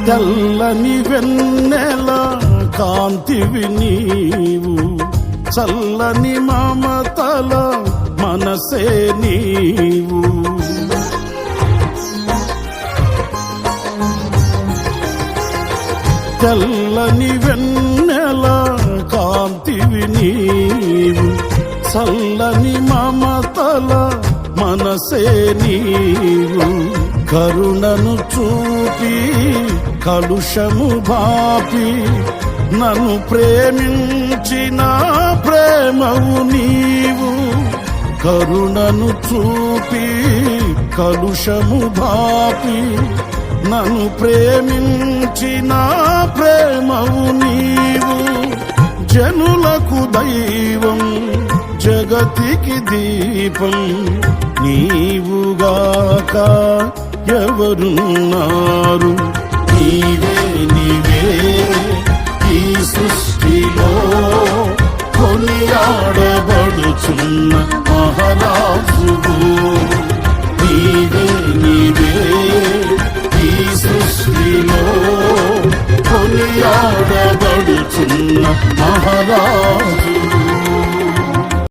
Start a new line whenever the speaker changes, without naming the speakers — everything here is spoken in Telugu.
తెల్లని వెన్నెల కాంతివి నీవు, చల్లని మమతల మనసే నీవు. తెల్లని వెన్నెల కాంతివి నీవు, చల్లని మమతల మనసే నీవు. కరుణను చూపి కలుషము బాపి నన్ను ప్రేమించిన ప్రేమవు నీవు. కరుణను చూపి కలుషము బాపి నన్ను ప్రేమించిన ప్రేమవు నీవు. జనులకు దైవం జగతికి దీపం నీవుగాక ఎవరున్నారు. నీవే నీవే ఈ సృష్టిలో కొనియాడబడుచున్న మహారాజువు. నీవే నీవే ఈ సృష్టిలో కొనియాడబడుచున్న మహారాజువు.